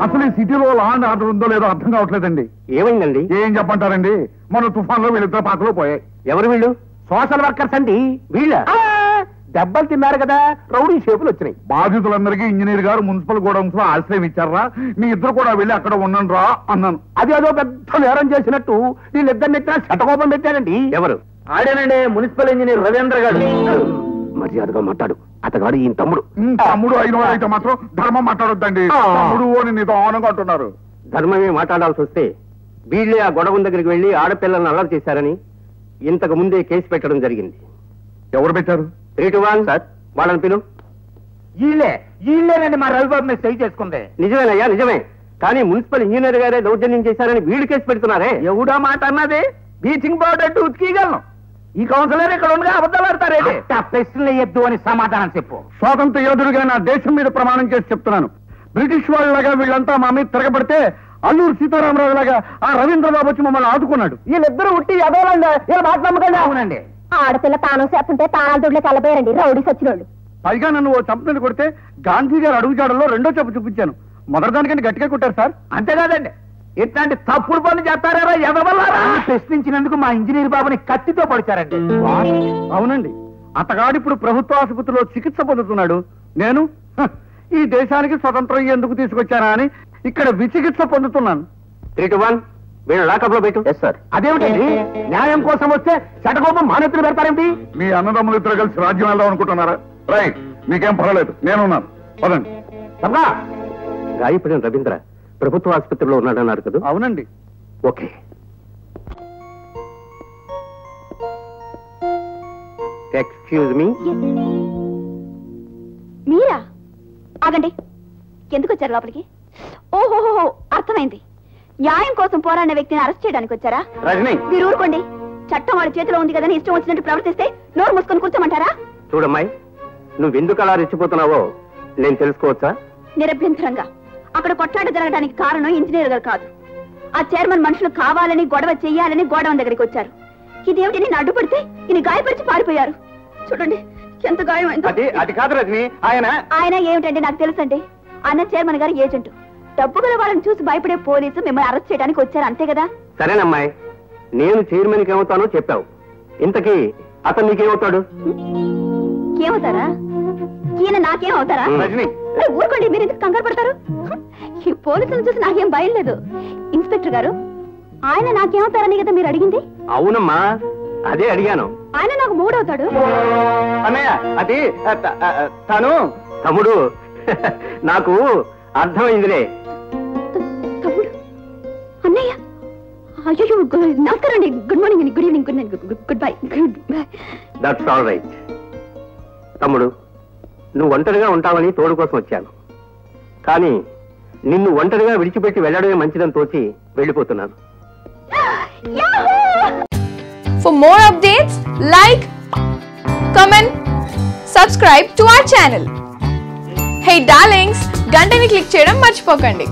అసలు ఈ సిటీలో లా అండ్ ఆర్డర్ ఉందో లేదో అర్థం కావట్లేదండి. ఏమైందండి? ఏం చెప్పంటారండి, మన తుఫాన్లో వీళ్ళిద్దరు పాకలో పోయాయి. ఎవరు వీళ్ళు? సోషల్ వర్కర్స్ అండి. వీళ్ళ దెబ్బలు తిన్నారు కదా, రౌడీ షేపులు వచ్చినాయి. బాధితులందరికీ ఇంజనీర్ గారు మున్సిపల్ గోడౌన్స్ లో ఆశ్రయం ఇచ్చారా, మీ ఇద్దరు కూడా వెళ్ళి అక్కడ ఉండండి రా అన్నాను. అది అదో పెద్ద నేరం చేసినట్టు వీళ్ళిద్దరిని ఎత్తిన శటకోపం పెట్టారండి. ఎవరు? ఆడేనండి మున్సిపల్ ఇంజనీర్ రవీంద్ర గారు. మర్యాదగా మాట్లాడు, అతగాడు ఈయన తమ్ముడు. తమ్ముడు అయిన వారైతే మాత్రం ధర్మం మాట్లాడొద్దండి. తమ్ముడు అని నీతో ఆనంగా అంటున్నారు. ధర్మమే మాట్లాడాల్సి వస్తే వీళ్ళే ఆ గొడవ దగ్గరికి వెళ్లి ఆడపిల్లలను అల్లరి చేశారని ఇంతకు ముందే కేసు పెట్టడం జరిగింది. ఎవరు పెట్టారు? 3 to 1 సార్, వాళ్ళని పిలు. ఈళ్ళేనండి మా రవిబాబు మీద సై చేసుకుంది. నిజమేనయ్యా, నిజమే. కానీ మున్సిపల్ ఇంజనీర్ గారే దౌర్జన్యం చేశారని వీళ్ళు కేసు పెడుతున్నారే. ఎవడా మాట అన్నది? బీచింగ్ పౌడర్ ఉతికిగలను. ఈ కౌన్సిలర్ ఇక్కడ ఉండగా అబద్ధాలు ఆడతారేంటి? ప్రశ్నలు వేయద్దు అని సమాధానం చెప్పు. స్వాతంత్ర యోధుడిగా నా దేశం మీద ప్రమాణం చేసి చెప్తున్నాను, బ్రిటిష్ వాళ్ళలాగా వీళ్ళంతా మా మీద తిరగబడితే అల్లూరు సీతారామరాజు లాగా ఆ రవీంద్రబాబు వచ్చి మమ్మల్ని ఆదుకున్నాడు. వీళ్ళిద్దరూ ఉట్టి ఎదవాలండి, వీళ్ళ మాట నమ్మకండి. అవునండి, ఆడపిల్ల తాను చేస్తుంటే తాళాల దుడ్లకి వెళ్ళబోయారండి రౌడీ సచ్చినోళ్ళు. పైగా నన్ను ఓ చంపని కొడితే గాంధీ గారు అడుగుజాడల్లో రెండో చెప్పు చూపించాను. మొదటి దానికంటే గట్టిగా కొట్టారు సార్. అంతేకాదండి, ఇట్లాంటి తప్పుడు పనులు చేస్తారా ఎదవల్లారా? ప్రశ్నించినందుకు మా ఇంజనీర్ బాబుని కత్తితో పడిచారండి. అవునండి, అతగాడు ఇప్పుడు ప్రభుత్వ ఆసుపత్రిలో చికిత్స పొందుతున్నాడు. నేను ఈ దేశానికి స్వతంత్రం ఎందుకు తీసుకొచ్చానా అని ఇక్కడ విచికిత్స పొందుతున్నాను. 3 to 1 వీళ్ళు లాకప్ లో పెట్టు. సార్. అదేమిటండి, న్యాయం కోసం వస్తే చటకోపం మానెత్తులు పెడతారేంటి? మీ అన్నదమ్ములు ఇద్దరు కలిసి రాజ్యం వెళ్దాం అనుకుంటున్నారా? రైట్, మీకేం పర్వాలేదు, నేనున్నాను. పదండి. గాయపడిన రవీంద్ర ప్రభుత్వ ఆసుపత్రిలో ఉన్నాడన్నారు కదా? అవునండి. ఓకే. Excuse me. మీరా? ఆగండి, ఎందుకు వచ్చారు లోపలికి? ఓహోహో, అర్థమైంది. న్యాయం కోసం పోరాడిన వ్యక్తిని అరెస్ట్ చేయడానికి వచ్చారా? రజనీ, మీరు ఊరుకోండి. చట్టం వాళ్ళ చేతిలో ఉంది కదని ఇష్టం వచ్చినట్టు ప్రవర్తిస్తే నోరు మూసుకొని కూర్చోమంటారా? చూడమ్మాయి, నువ్వెందుకు అలా రెచ్చిపోతున్నావో నేను తెలుసుకోవచ్చా? నిరభ్యంతరంగా. అక్కడ కొట్లాట జరగడానికి కారణం ఇంజనీర్ గారు కాదు. ఆ చైర్మన్ మనుషులు కావాలని గొడవ చెయ్యాలని గోడౌన్ దగ్గరికి వచ్చారు. ఇదేమిటి, నేను అడ్డుపడితే ఈయన గాయపరిచి పారిపోయారు. చూడండి ఎంత గాయం. అది కాదు రజనీ, ఆయన ఏమిటండి నాకు తెలుసండి. ఆయన చైర్మన్ గారు ఏజెంట్. డబ్బు గల వాళ్ళని చూసి భయపడే పోలీసు మిమ్మల్ని అరెస్ట్ చేయడానికి వచ్చారు, అంతే కదా? సరేనమ్మాయి, నేను చైర్మన్కి ఏమవుతానో చెప్పావు. ఇంతకీ అతను నీకేమవుతాడు? ఏమవుతారా? ఈయన నాకేమవుతారా? ఊరుకోండి, మీరు ఎందుకు కంగారు పడతారు? ఈ పోలీసులను చూసి నాకేం భయం లేదు. ఇన్స్పెక్టర్ గారు, ఆయన నాకేమవుతారని కదా మీరు అడిగింది? అవునమ్మా, అదే అడిగాను. ఆయన నాకు మూడవుతాడు. అన్నయ్య, అది తను తమ్ముడు. నాకు అర్థమైందిలే. తమ్ముడు? అన్నయ్య? అయ్యో, నమస్కారం అండి. గుడ్ మార్నింగ్ అండి. Good evening, good night, good bye. Good bye. That's all right. తమ్ముడు, నువ్వు ఒంటరిగా ఉంటావని తోడు కోసం వచ్చాను. కానీ నిన్ను ఒంటరిగా విడిచిపెట్టి వెళ్ళడమే మంచిదని తోచి వెళ్ళిపోతున్నాను. For more updates, like, comment, subscribe to our channel. Hey darlings, గంటని click చేయడం మర్చిపోకండి.